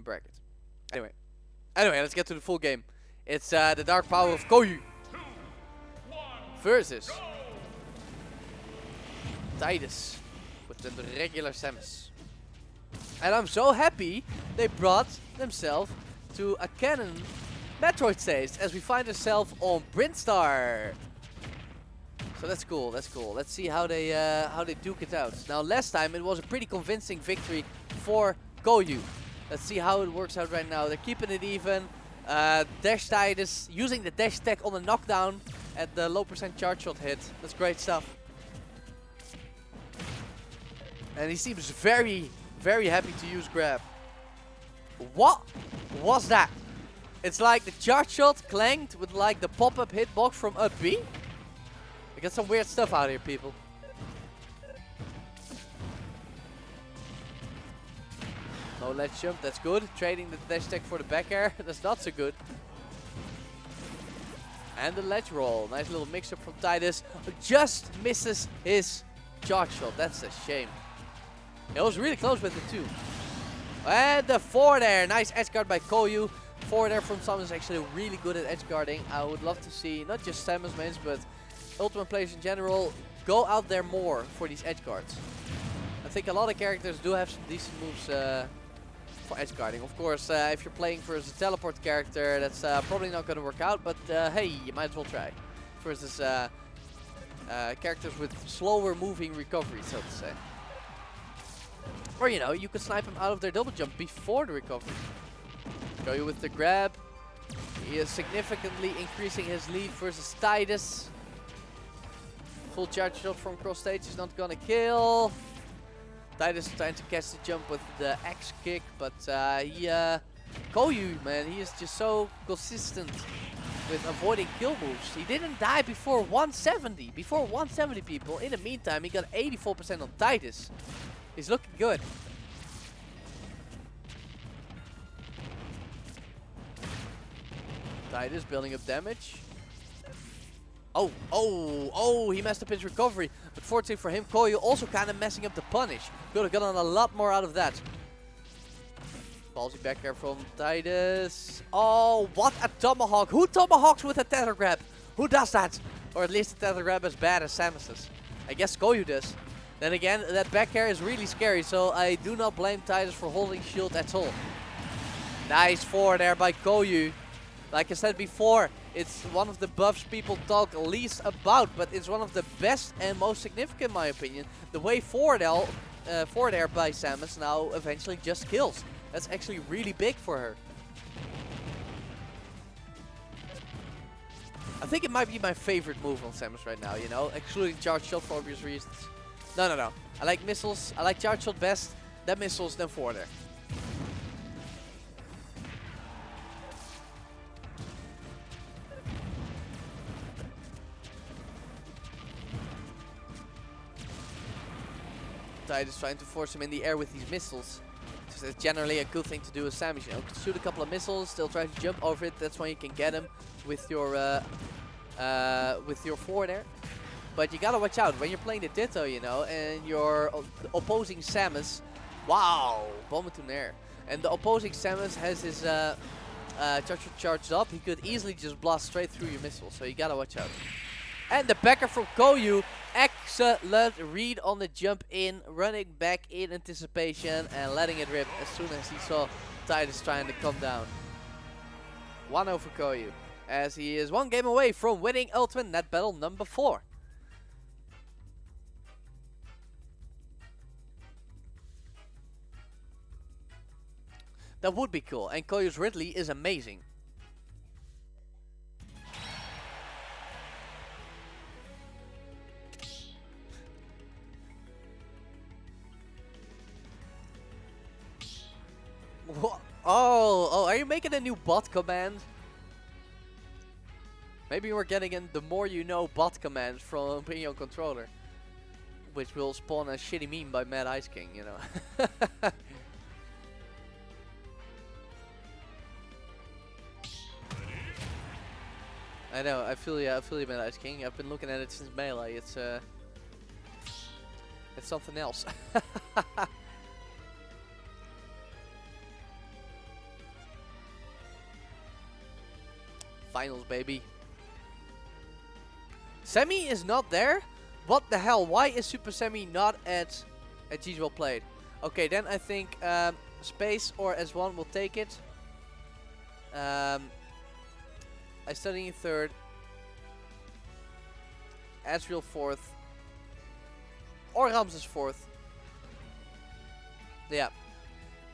bracket. Anyway, let's get to the full game. It's the dark power of Koyu versus Tidus with the regular Samus. And I'm so happy they brought themselves to a canon Metroid stage as we find ourselves on Brinstar. So that's cool, that's cool. Let's see how they duke it out. Now last time it was a pretty convincing victory for Koyu. Let's see how it works out right now. They're keeping it even. Dash Tidus using the dash tech on the knockdown at the low percent charge shot hit. That's great stuff. And he seems very, very happy to use grab. What was that? It's like the charge shot clanged with like the pop-up hitbox from up B. I got some weird stuff out here, people. No ledge jump, that's good. Trading the dash tech for the back air, that's not so good. And the ledge roll. Nice little mix-up from Tidus. Just misses his charge shot. That's a shame. It was really close with the 2. And the 4 there. Nice edge guard by Koyu. 4 there from Samus is actually really good at edge guarding. I would love to see not just Samus mains, but Ultimate players in general go out there more for these edge guards. I think a lot of characters do have some decent moves for edge guarding. Of course, if you're playing versus a teleport character, that's probably not going to work out. But hey, you might as well try. Versus characters with slower moving recovery, so to say. Or you know, you could snipe them out of their double jump before the recovery. Koyu with the grab. He is significantly increasing his lead versus Tidus. Full charge shot from cross stage is not gonna kill. Tidus trying to catch the jump with the X kick, but Koyu, man, he is just so consistent with avoiding kill moves. He didn't die before 170. Before 170 people. In the meantime, he got 84% on Tidus. He's looking good. Tidus building up damage. Oh, he messed up his recovery. But fortunately for him, Koyu also kind of messing up the punish. Could have gotten a lot more out of that. Ballsy back air from Tidus. Oh, what a tomahawk. Who tomahawks with a tether grab? Who does that? Or at least a tether grab as bad as Samus's. I guess Koyu does. Then again, that back air is really scary, so I do not blame Tidus for holding shield at all. Nice 4 there by Koyu. Like I said before, it's one of the buffs people talk least about, but it's one of the best and most significant in my opinion. The way forward there by Samus now eventually just kills. That's actually really big for her. I think it might be my favorite move on Samus right now, you know, excluding charge shot for obvious reasons. No. I like missiles, I like charge shot best, then missiles, then forward there. Tidus trying to force him in the air with these missiles. So it's generally a good thing to do with Samus, you know. Shoot a couple of missiles, still try to jump over it. That's when you can get him with your forward air. But you gotta watch out when you're playing the Ditto, you know, and you're opposing Samus. Wow, bomb into air. And the opposing Samus has his charged up. He could easily just blast straight through your missiles, so you gotta watch out. And the backer from Koyu, excellent read on the jump in, running back in anticipation and letting it rip as soon as he saw Tidus trying to come down. 1-0 for Koyu, as he is 1 game away from winning Ultimate Net Battle number 4. That would be cool, and Koyu's Ridley is amazing. Oh, are you making a new bot command? Maybe we're getting in the more you know bot command from BYOController. Which will spawn a shitty meme by Mad Ice King, you know. I know, I feel you, Mad Ice King. I've been looking at it since Melee. It's something else. Finals, baby. Semi is not there? What the hell? Why is Super Semi not at G's Well Played? Okay, then I think Space or S1 will take it. I study in 3rd. Asriel 4th. Or Ramses 4th. Yeah.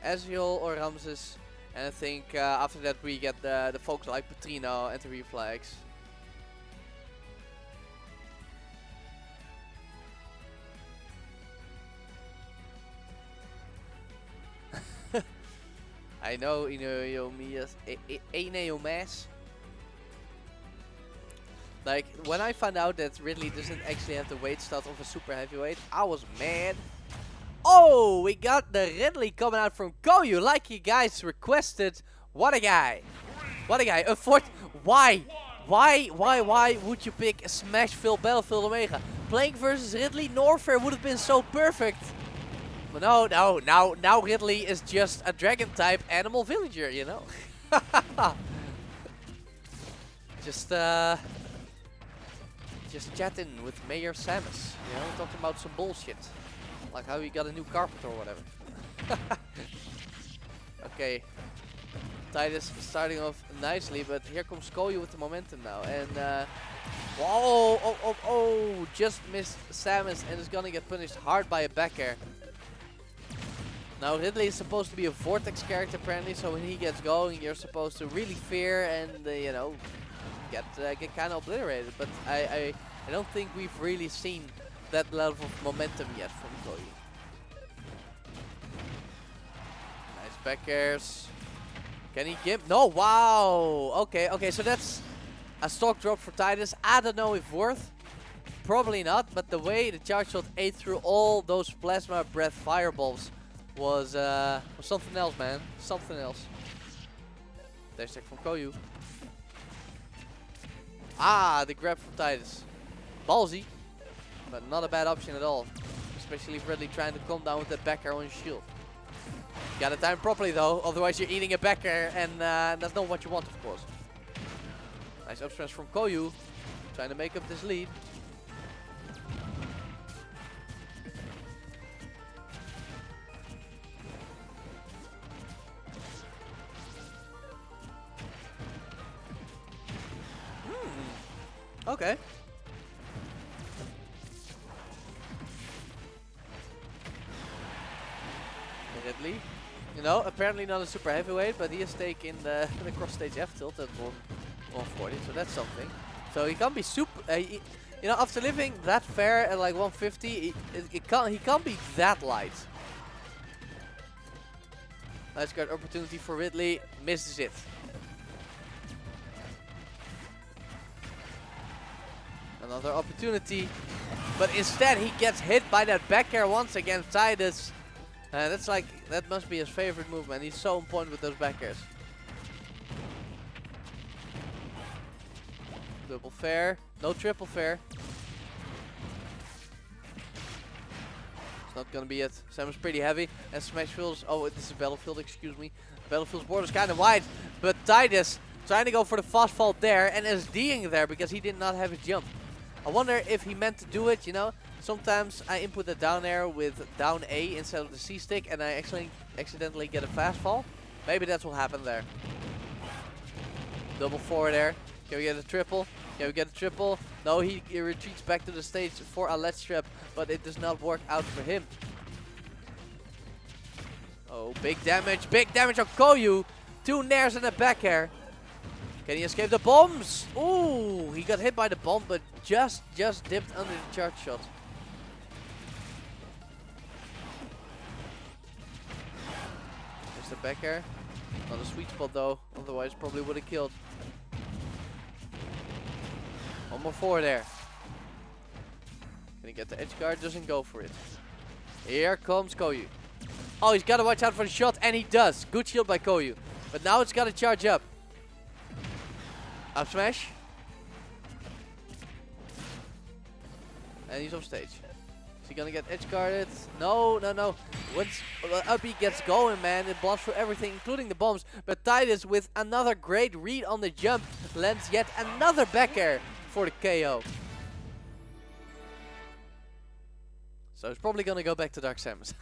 Asriel or Ramses. And I think after that we get the folks like Petrino and the Reflex. I know, you know, Neomas. Like, when I found out that Ridley doesn't actually have the weight stat of a super heavyweight, I was mad. Oh, we got the Ridley coming out from Koyu, like you guys requested. What a guy. What a guy. Why would you pick a Smashville Battlefield Omega? Playing versus Ridley, Norfair would have been so perfect. But no, now Ridley is just a dragon type animal villager, you know. Just chatting with Mayor Samus, you know, talking about some bullshit. Like how he got a new carpet or whatever. Okay. Tidus starting off nicely, but here comes Koyu with the momentum now. And whoa, just missed Samus and is gonna get punished hard by a back air. Now Ridley is supposed to be a vortex character apparently, so when he gets going you're supposed to really fear and you know, get kind of obliterated. But I don't think we've really seen that level of momentum yet from Koyu. Nice back airs. Can he give? No, wow. Okay, so that's a stock drop for Tidus. I don't know if worth. Probably not, but the way the charge shot ate through all those plasma breath fireballs was something else, man. Something else. Dash tech from Koyu. Ah, the grab from Tidus. Ballsy, but not a bad option at all. Especially if Ridley trying to come down with that back air on his shield. You gotta time properly though, otherwise you're eating a back air and that's not what you want, of course. Nice up smash from Koyu, trying to make up this lead. Okay. Ridley, you know, apparently not a super heavyweight, but he has taken the cross stage F tilt at 140, so that's something. So he can't be super, you know, after living that fair at like 150, he can't be that light. Nice guard opportunity for Ridley, misses it. Another opportunity, but instead he gets hit by that back air once again. Tidus, that must be his favorite move, man. He's so on point with those back airs. Double fair, no triple fair. It's not gonna be it. Samus pretty heavy, and Smashville's, oh, this is Battlefield, excuse me. Battlefield's border's kind of wide, but Tidus trying to go for the fast fall there and SDing there because he did not have his jump. I wonder if he meant to do it, you know. Sometimes I input the down air with down A instead of the C stick and I actually accidentally get a fast fall. Maybe that's what happened there. Double forward air. Can we get a triple? Can we get a triple? No, he retreats back to the stage for a ledge trap, but it does not work out for him. Oh, big damage on Koyu. 2 nairs and a back air. Can he escape the bombs? Ooh, he got hit by the bomb, but just dipped under the charge shot. There's the back air. Not a sweet spot though, otherwise probably would have killed. One more forward there. Can he get the edge guard? Doesn't go for it. Here comes Koyu. Oh, he's got to watch out for the shot, and he does. Good shield by Koyu. But now it's got to charge up. Up smash. And he's off stage. Is he gonna get edge guarded? No, no, no. Once up he gets going, man, it blocks through everything, including the bombs. But Tidus, with another great read on the jump, lands yet another back air for the KO. So he's probably gonna go back to Dark Samus.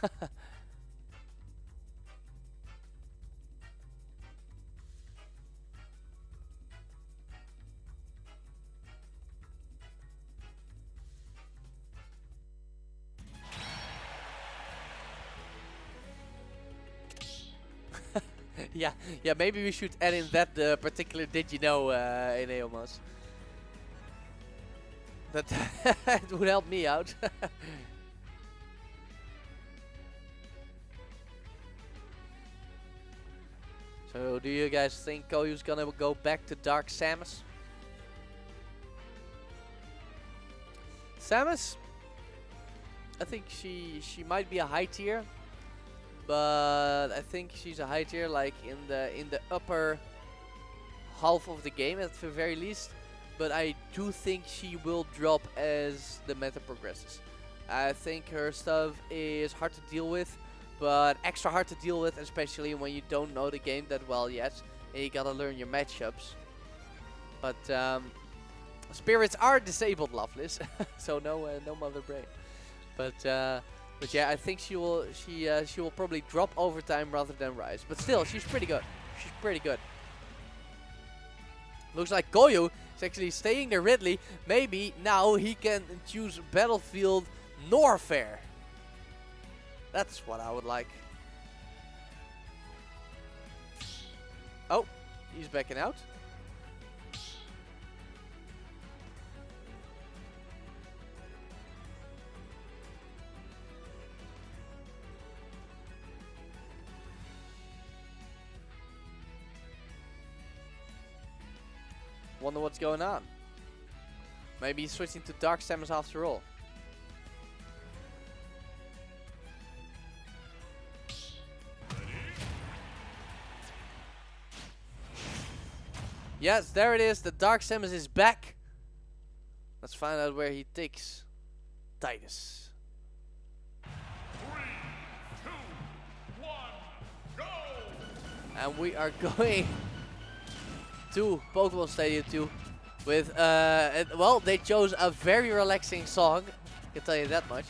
yeah, maybe we should add in that particular did you know in Eomos. That it would help me out. So do you guys think Koyu's gonna go back to Dark Samus? Samus? I think she might be a high tier. But I think she's a high tier, like in the upper half of the game at the very least. But I do think she will drop as the meta progresses. I think her stuff is hard to deal with, but extra hard to deal with, especially when you don't know the game that well yet, and you gotta learn your matchups. But spirits are disabled, Loveless, so no mother brain. But yeah, I think she will probably drop over time rather than rise. But still, she's pretty good. She's pretty good. Looks like Koyu is actually staying there. Ridley. Maybe now he can choose Battlefield Norfair. That's what I would like. Oh, he's backing out. Wonder what's going on. Maybe he's switching to Dark Samus after all. Yes, there it is. The Dark Samus is back. Let's find out where he takes Tidus. 3, 2, 1, go! And we are going to Pokemon Stadium 2 with, well, they chose a very relaxing song, I can tell you that much.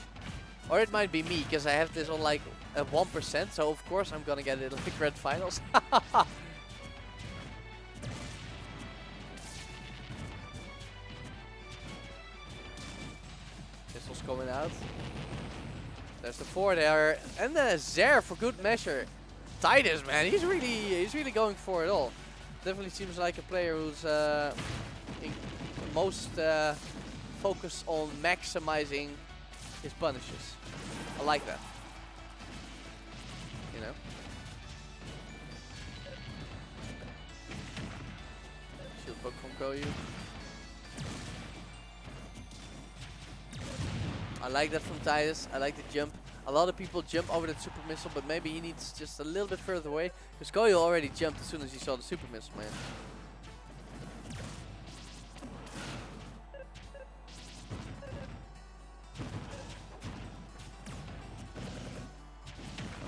Or it might be me, because I have this on like a 1%, so of course I'm gonna get it like Grand Finals. Pistols coming out. There's the 4 there, and then a Zare for good measure. Tidus, man, he's really going for it all. Definitely seems like a player who's most focused on maximizing his punishes. I like that. You know. Shield poke from Koyu. I like that from Tidus. I like the jump. A lot of people jump over that super missile, but maybe he needs just a little bit further away. Because Koyu already jumped as soon as he saw the super missile, man.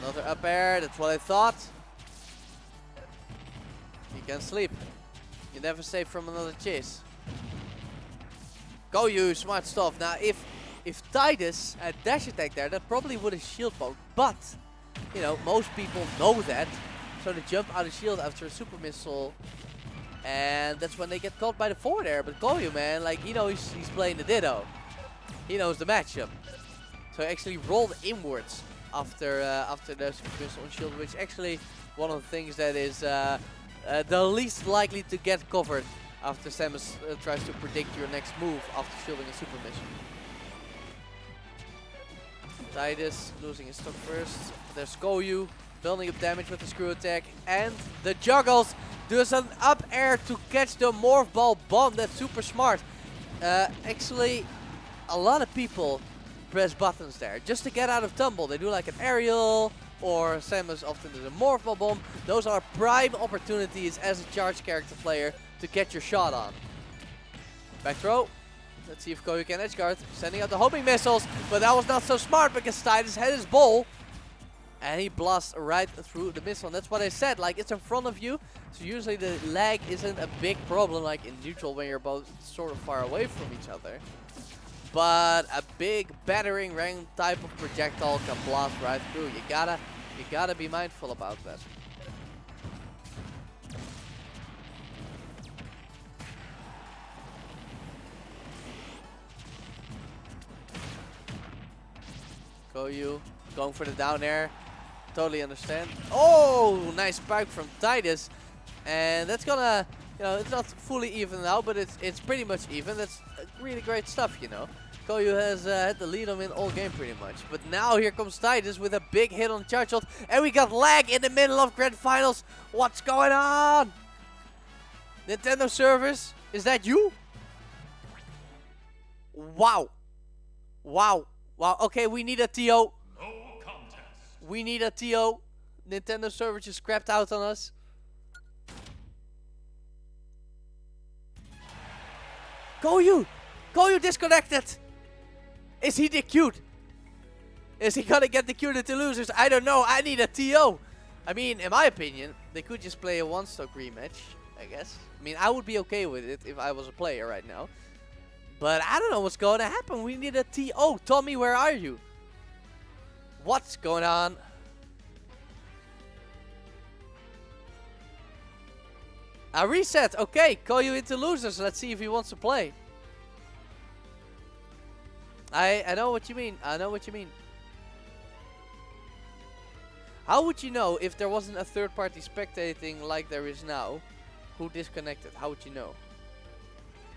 Another up air, that's what I thought. You can sleep. You never save from another chase. Koyu, smart stuff. Now, if Tidus had dash attack there, that probably would have shield poke. But, you know, most people know that. So they jump out of shield after a super missile. And that's when they get caught by the 4 there. But Koyu, man, like, you know, he's playing the Ditto. He knows the matchup. So he actually rolled inwards after the super missile on shield, which actually one of the things that is the least likely to get covered after Samus tries to predict your next move after shielding a super missile. Tidus losing his stock first. There's Koyu building up damage with the screw attack, and the juggles does an up air to catch the morph ball bomb. That's super smart. Actually, a lot of people press buttons there just to get out of tumble. They do like an aerial, or Samus often does a morph ball bomb. Those are prime opportunities as a charge character player to get your shot on. Back throw. Let's see if Koyu can edge guard. Sending out the homing missiles, but that was not so smart because Tidus had his ball. And he blasts right through the missile. And that's what I said, like it's in front of you. So usually the lag isn't a big problem like in neutral when you're both sort of far away from each other. But a big battering ram type of projectile can blast right through. You gotta be mindful about that. Koyu going for the down air. Totally understand. Oh, nice spike from Tidus. And that's gonna, you know, it's not fully even now, but it's pretty much even. That's really great stuff, you know. Koyu has had the lead on in all game pretty much. But now here comes Tidus with a big hit on charge shot. And we got lag in the middle of grand finals. What's going on? Nintendo servers, is that you? Wow. Wow. Wow. Okay, we need a TO. We need a TO. Nintendo server just crapped out on us. Koyu! Koyu disconnected! Is he DQ'd? Is he gonna get DQ'd into losers? I don't know. I need a TO. I mean, in my opinion, they could just play a one-stock rematch, I guess. I mean, I would be okay with it if I was a player right now. But I don't know what's going to happen. We need a TO. Tommy, where are you? What's going on? A reset. Okay, Koyu into losers. Let's see if he wants to play. I know what you mean. I know what you mean. How would you know if there wasn't a third party spectating like there is now? Who disconnected? How would you know?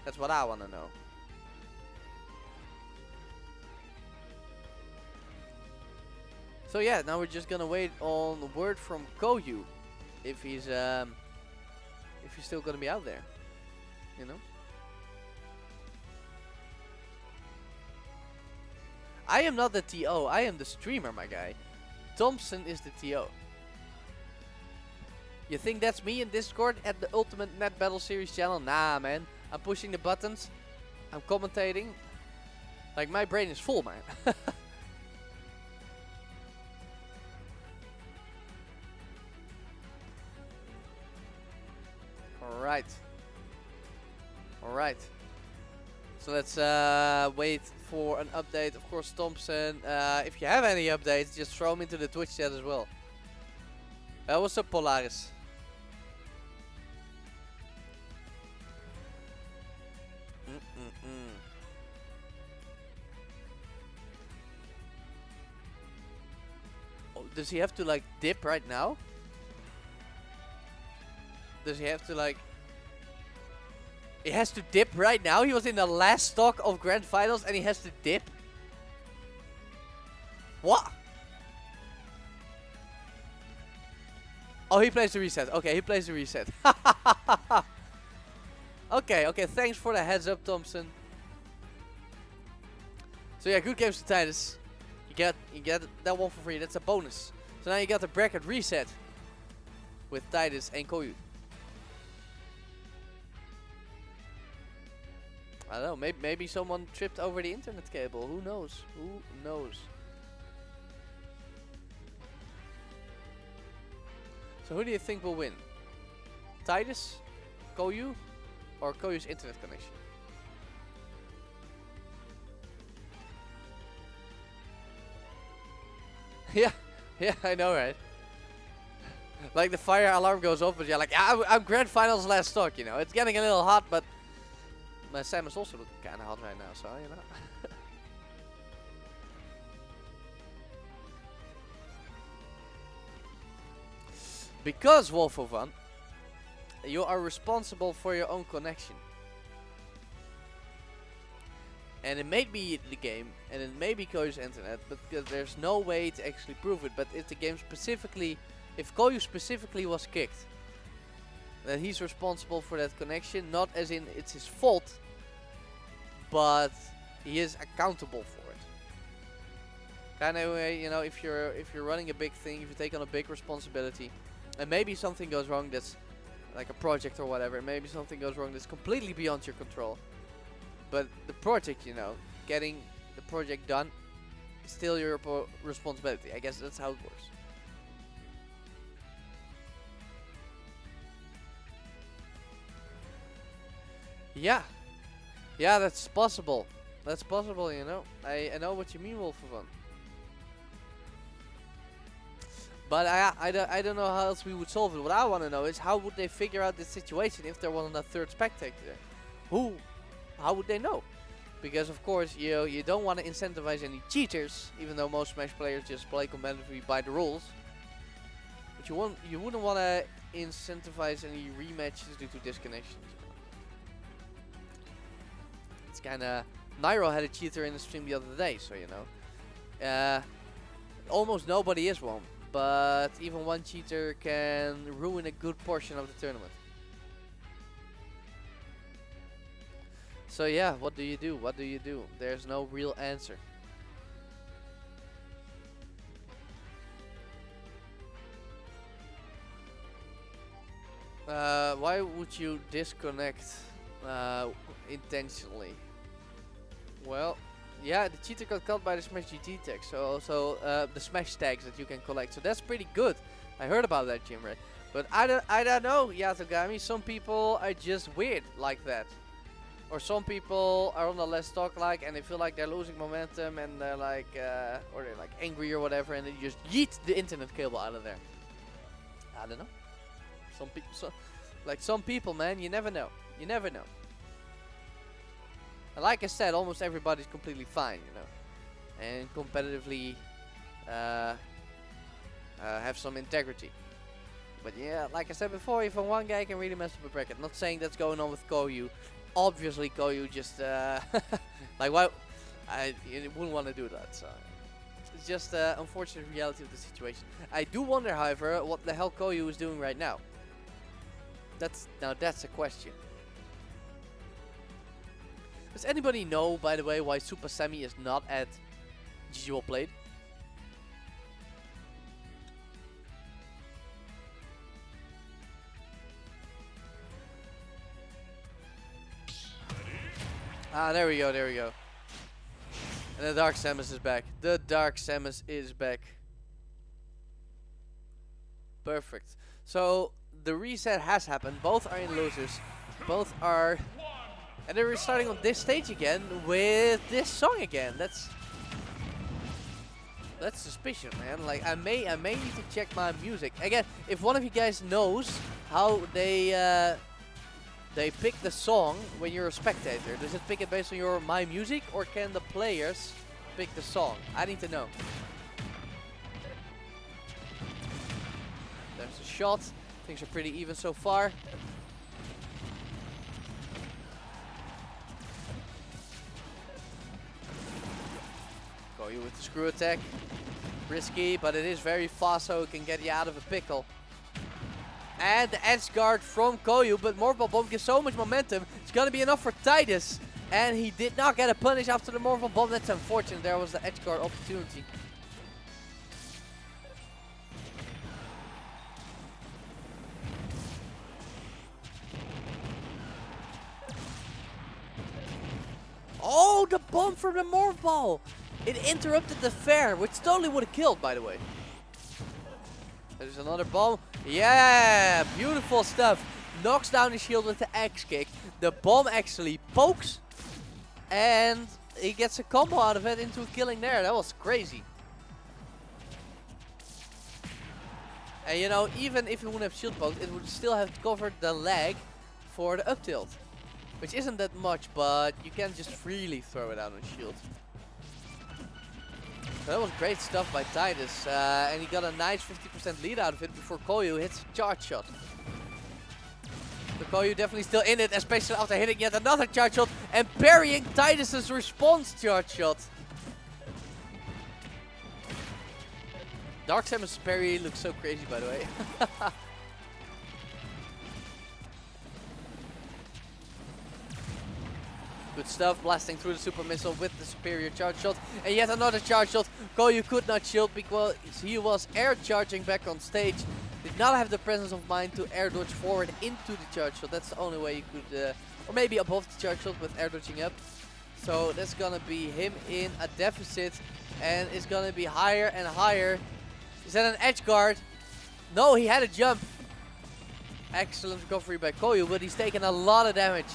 That's what I want to know. So yeah, now we're just gonna wait on word from Koyu if he's still gonna be out there, you know. I am not the TO. I am the streamer, my guy. Thompson is the TO. You think that's me in Discord at the Ultimate Net Battle Series channel? Nah, man. I'm pushing the buttons. I'm commentating. Like my brain is full, man. Alright. Alright. So let's wait for an update. Of course, Thompson, if you have any updates, just throw them into the Twitch chat as well. What's up, Polaris? Oh, does he have to like dip right now? Does he have to like... He has to dip right now? He was in the last stock of Grand Finals and he has to dip? What? Oh, he plays the reset. Okay, he plays the reset. Okay, okay. Thanks for the heads up, Thompson. So yeah, good games to Tidus. You get that one for free. That's a bonus. So now you got the bracket reset with Tidus and Koyu. I don't know, maybe someone tripped over the internet cable. Who knows? Who knows? So who do you think will win? Tidus, Koyu, or Koyu's internet connection? yeah, I know, right? Like the fire alarm goes off, but you're like, I'm Grand Finals last stock, you know. It's getting a little hot, but my Samus also looking kind of hot right now, so you know. Because Wolf of One, you are responsible for your own connection. And it may be the game, and it may be Koyu's internet, but there's no way to actually prove it. But if the game specifically, if Koyu specifically was kicked, then he's responsible for that connection. Not as in it's his fault, but he is accountable for it. Kind of way, you know, if you're running a big thing, if you take on a big responsibility, and maybe something goes wrong that's like a project or whatever, maybe something goes wrong that's completely beyond your control. But the project, you know, getting the project done, is still your responsibility. I guess that's how it works. Yeah, yeah, that's possible. That's possible, you know. I know what you mean, Wolfovon. But I don't know how else we would solve it. What I want to know is how would they figure out this situation if there wasn't a third spectator there? How would they know? Because of course you don't want to incentivize any cheaters, even though most Smash players just play competitively by the rules. But you wouldn't want to incentivize any rematches due to disconnections. It's kind of Nairo had a cheater in the stream the other day, so you know. Almost nobody is one. But even one cheater can ruin a good portion of the tournament. So yeah, what do you do? What do you do? There's no real answer. Why would you disconnect intentionally? Well, yeah, the cheater got caught by the Smash GT tags, so the Smash tags that you can collect. So that's pretty good. I heard about that, Jimray. But I don't know, Yatogami. Some people are just weird like that. Or some people are on the less stock like, and they feel like they're losing momentum, and they're like, or they're like angry or whatever, and they just yeet the internet cable out of there. I don't know. Some people, man, you never know. You never know. And like I said, almost everybody's completely fine, you know, and competitively have some integrity. But yeah, like I said before, even one guy can really mess up a bracket. Not saying that's going on with Koyu. Obviously, Koyu just like why you wouldn't want to do that. So it's just the unfortunate reality of the situation. I do wonder, however, what the hell Koyu is doing right now. That's a question. Does anybody know, by the way, why Super Semi is not at GG Well Played? Ah, there we go, there we go. And the Dark Samus is back. The Dark Samus is back. Perfect. So, the reset has happened. Both are in losers. Both are... And then we're starting on this stage again with this song again. That's suspicious, man. Like I may need to check my music again. If one of you guys knows how they pick the song when you're a spectator, does it pick it based on your My Music, or can the players pick the song? I need to know. There's a shot. Things are pretty even so far. Koyu with the screw attack. Risky, but it is very fast, so it can get you out of a pickle. And the edge guard from Koyu, but Morphle Bomb gives so much momentum. It's going to be enough for Tidus. And he did not get a punish after the Morphle Bomb. That's unfortunate. There was the edge guard opportunity. Oh, the bomb from the Morph Ball! It interrupted the fair, which totally would have killed, by the way. There's another bomb. Yeah, beautiful stuff. Knocks down the shield with the X kick. The bomb actually pokes, and he gets a combo out of it into a killing there. That was crazy. And you know, even if it wouldn't have shield poked, it would still have covered the leg for the up tilt. Which isn't that much, but you can just freely throw it out on shield. So that was great stuff by Tidus, and he got a nice 50% lead out of it before Koyu hits a charge shot. So Koyu definitely still in it, especially after hitting yet another charge shot and parrying Tidus's response charge shot. Dark Samus' parry looks so crazy, by the way. Good stuff, blasting through the super missile with the superior charge shot. And yet another charge shot. Koyu could not shield because he was air charging back on stage. Did not have the presence of mind to air dodge forward into the charge shot. That's the only way you could, or maybe above the charge shot with air dodging up. So that's gonna be him in a deficit, and it's gonna be higher and higher. Is that an edge guard? No, he had a jump. Excellent recovery by Koyu, but he's taken a lot of damage.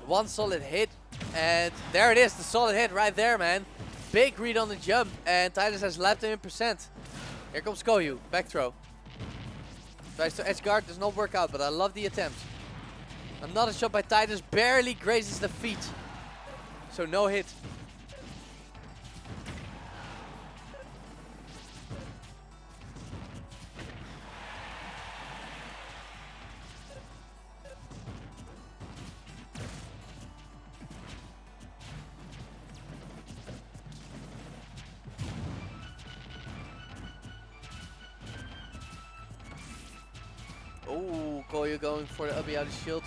One solid hit, and there it is, the solid hit right there, man. Big read on the jump, and Tidus has lapped him in percent. Here comes Koyu, back throw. Tries to edge guard, does not work out, but I love the attempt. Another shot by Tidus, barely grazes the feet. So no hit. Oh, Koyu going for the up out of shield.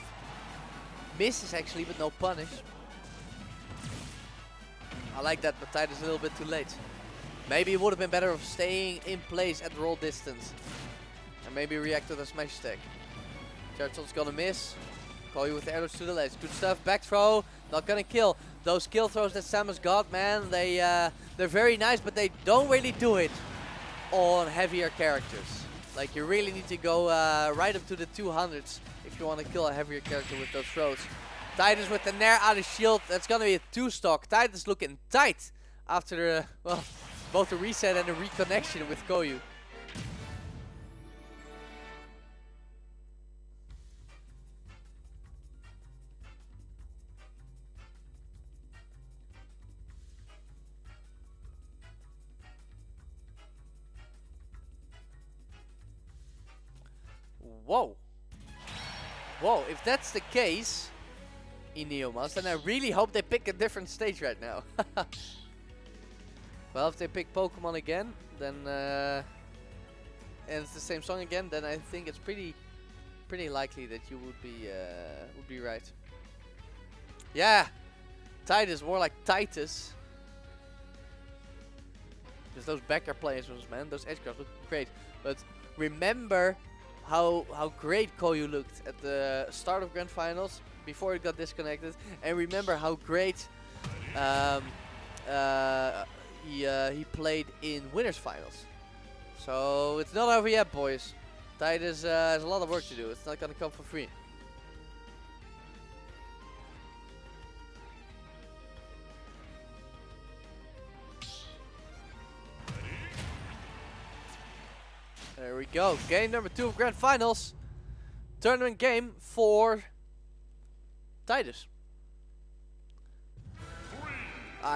Misses actually, but no punish. I like that, but Tidus a little bit too late. Maybe it would have been better of staying in place at roll distance. And maybe react to the smash attack. Charge shot's gonna miss. Koyu with the arrows to the legs. Good stuff. Back throw. Not gonna kill. Those kill throws that Samus got, man, they're very nice, but they don't really do it on heavier characters. Like, you really need to go right up to the 200s if you want to kill a heavier character with those throws. Tidus with the nair out of shield. That's going to be a 2-stock. Tidus looking tight after, well, both the reset and the reconnection with Koyu. Whoa. Whoa, if that's the case in Neomas, then I really hope they pick a different stage right now. Well, if they pick Pokemon again, then and it's the same song again, then I think it's pretty likely that you would be right. Yeah, Tidus, more like Titus. Because those backer players, man, those edge guards look great. But remember how great Koyu looked at the start of Grand Finals before it got disconnected, and remember how great he played in Winners Finals. So it's not over yet, boys. Tidus has a lot of work to do. It's not gonna come for free. There we go. Game number 2 of Grand Finals. Tournament game for Tidus.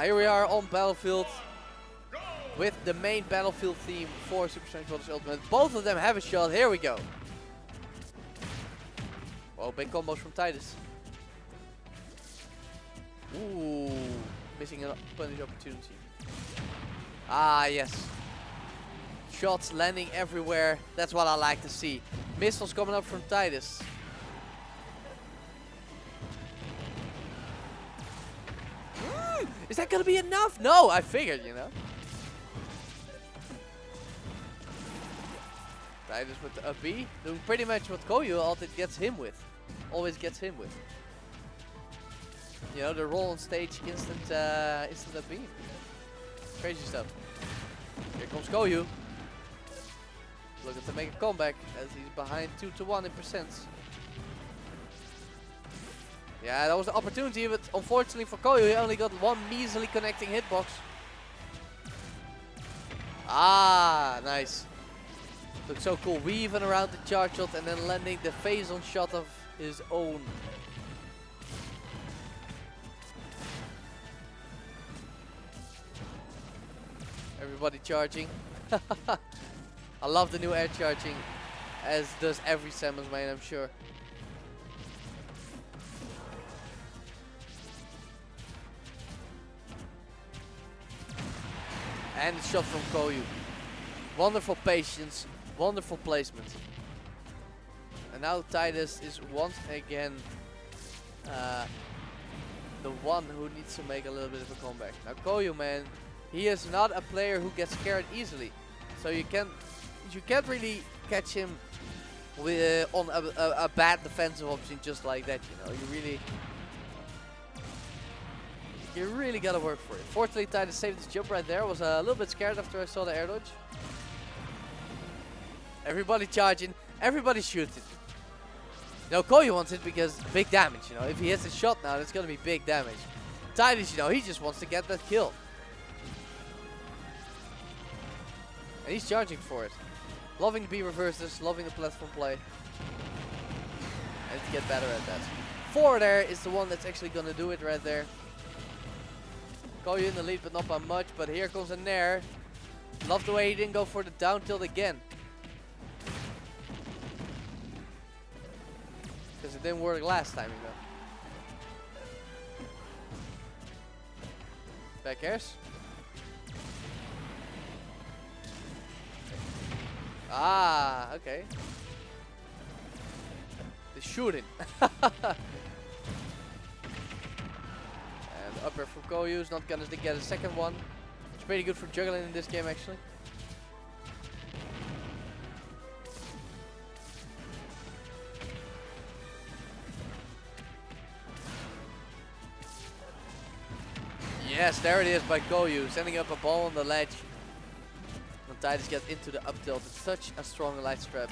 Here we are on Battlefield with the main Battlefield theme for Super Smash Bros. Ultimate. Both of them have a shot. Here we go. Oh, big combos from Tidus. Ooh, missing a punish opportunity. Ah, yes. Shots landing everywhere. That's what I like to see. Missiles coming up from Tidus. Is that gonna be enough? No, I figured, you know. Tidus with the up B, doing pretty much what Koyu always gets him with. You know, the roll on stage, instant up B. Crazy stuff. Here comes Koyu. Looking to make a comeback as he's behind 2-1 in percents. Yeah, that was the opportunity, but unfortunately for Koyu, he only got one measly connecting hitbox. Ah, nice. Looks so cool, weaving around the charge shot and then landing the phase on shot of his own. Everybody charging. I love the new air charging, as does every Samus main, I'm sure. And shot from Koyu. Wonderful patience, wonderful placement. And now Tidus is once again the one who needs to make a little bit of a comeback. Now Koyu, man, he is not a player who gets scared easily. So you can you can't really catch him with on a bad defensive option just like that. You know, you really gotta work for it. Fortunately, Tidus saved his jump right there. I was a little bit scared after I saw the air dodge. Everybody charging, everybody shooting. Now Koyu wants it because big damage. You know, if he hits a shot now, it's gonna be big damage. Tidus, you know, he just wants to get that kill. And he's charging for it. Loving the B reverses, loving the platform play. And to get better at that. 4 there is the one that's actually gonna do it right there. Koyu in the lead, but not by much. But here comes a Nair. Love the way he didn't go for the down tilt again. Because it didn't work last time, you know. Back airs. Ah, okay. The shooting. And up air from Koyu is not gonna get a second one. It's pretty good for juggling in this game actually. Yes, there it is by Koyu, sending up a ball on the ledge. And Tidus gets into the up tilt. It's such a strong light strap.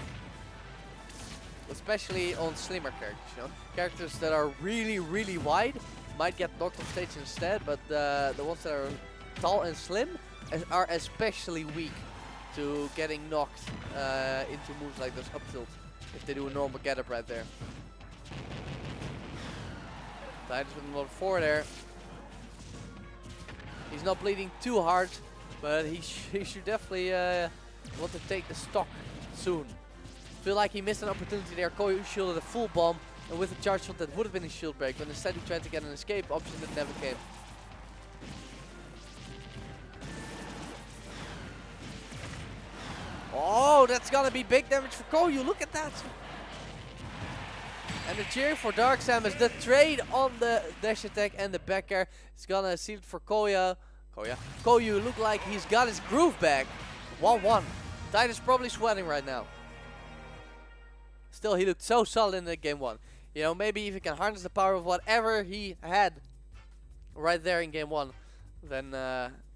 Especially on slimmer characters, you know. Characters that are really, really wide might get knocked off stage instead, but the ones that are tall and slim are especially weak to getting knocked into moves like this up tilt if they do a normal get up right there. Tidus with another 4 there. He's not bleeding too hard, but he should definitely want to take the stock soon. Feel like he missed an opportunity there. Koyu shielded a full bomb, and with a charge shot that would have been a shield break, but instead he tried to get an escape option that never came. Oh, that's gonna be big damage for Koyu. Look at that. And the cheering for Dark Samus. The trade on the dash attack and the back air is gonna seal it for Koyu. Koyu look like he's got his groove back. 1-1. Tidus probably sweating right now. Still, he looked so solid in the game 1. You know, maybe if he can harness the power of whatever he had right there in game 1, then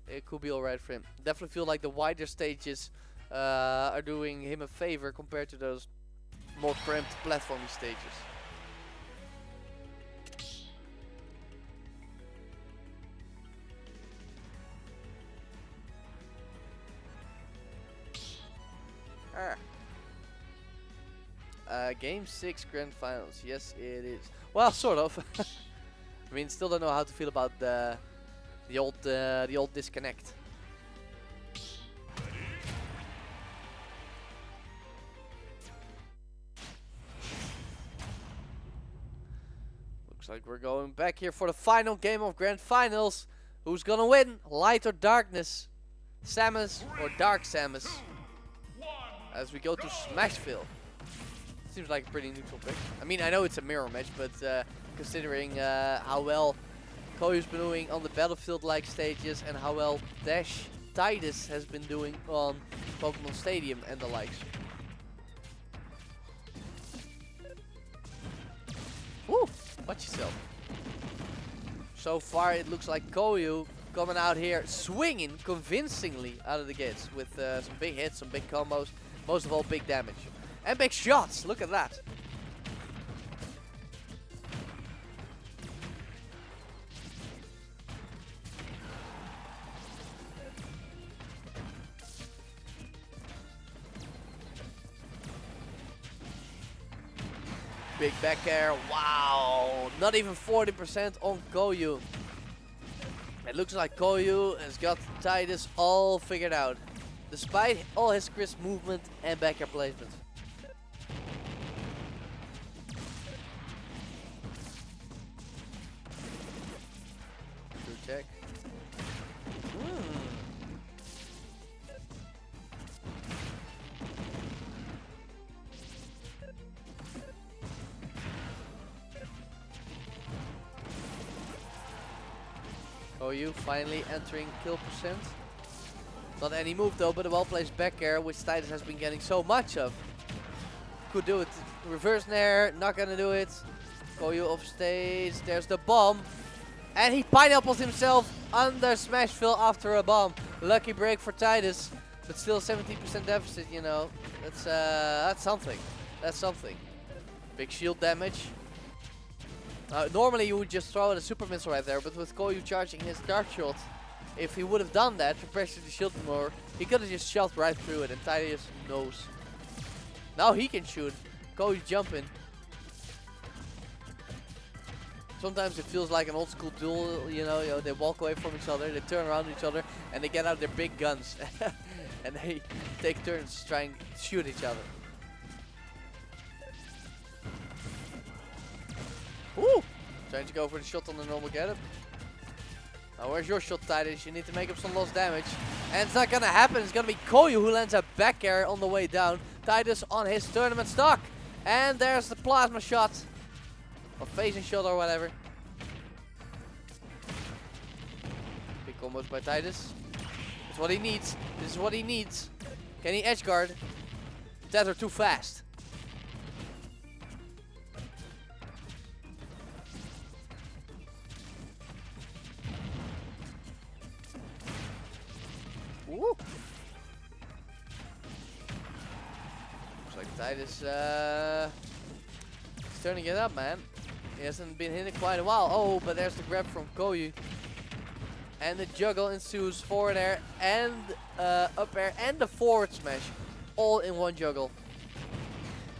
it could be alright for him. Definitely feel like the wider stages are doing him a favor compared to those more cramped platforming stages. Game 6 Grand Finals. Yes, it is. Well, sort of. I mean, still don't know how to feel about the old disconnect. Looks like we're going back here for the final game of Grand Finals. Who's gonna win? Light or darkness? Samus or Dark Samus? As we go to Smashville. Seems like a pretty neutral pick. I mean, I know it's a mirror match, but considering how well Koyu's been doing on the battlefield-like stages and how well Tidus has been doing on Pokemon Stadium and the likes. Woo! Watch yourself. So far, it looks like Koyu coming out here swinging convincingly out of the gates with some big hits, some big combos, most of all big damage. And big shots, look at that. Big back air, wow. Not even 40% on Koyu. It looks like Koyu has got Tidus all figured out. Despite all his crisp movement and back air placement. Check. Koyu finally entering kill percent. Not any move though, but a well-placed back air, which Tidus has been getting so much of. Could do it. Reverse nair, not gonna do it. Koyu off stage, there's the bomb. And he pineapples himself under Smashville after a bomb. Lucky break for Tidus, but still 17% deficit, you know. That's something. That's something. Big shield damage. Normally you would just throw in a super missile right there, but with Koyu charging his dark shot, if he would have done that to pressure the shield more, he could have just shot right through it, and Tidus knows. Now he can shoot. Koyu jumping. Sometimes it feels like an old school duel, you know, they walk away from each other, they turn around each other, and they get out their big guns. And they take turns trying to shoot each other. Woo! Trying to go for the shot on the normal getup. Now where's your shot, Tidus? You need to make up some lost damage. And it's not gonna happen. It's gonna be Koyu who lands a back air on the way down. Tidus on his tournament stock. And there's the plasma shot. Or phasing shot or whatever. Big combos by Tidus. This is what he needs. This is what he needs. Can he edge guard? Tether too fast. Woo. Looks like Tidus is turning it up, man. He hasn't been hitting quite a while. Oh, but there's the grab from Koyu. And the juggle ensues. Forward air and up air and the forward smash. All in one juggle.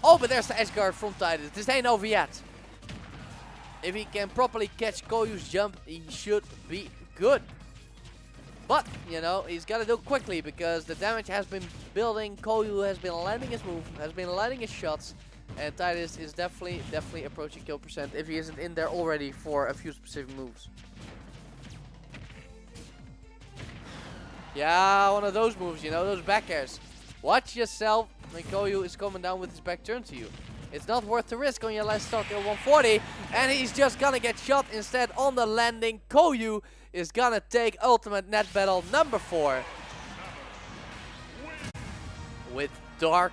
Oh, but there's the edge guard from Tidus. This ain't over yet. If he can properly catch Koyu's jump, he should be good. But, you know, he's got to do it quickly because the damage has been building. Koyu has been landing his move, has been landing his shots. And Tidus is definitely approaching kill percent if he isn't in there already for a few specific moves. Yeah, one of those moves, you know, those back airs. Watch yourself when Koyu is coming down with his back turn to you. It's not worth the risk on your last stock at 140. And he's just gonna get shot instead on the landing. Koyu is gonna take ultimate net battle number 4 with Dark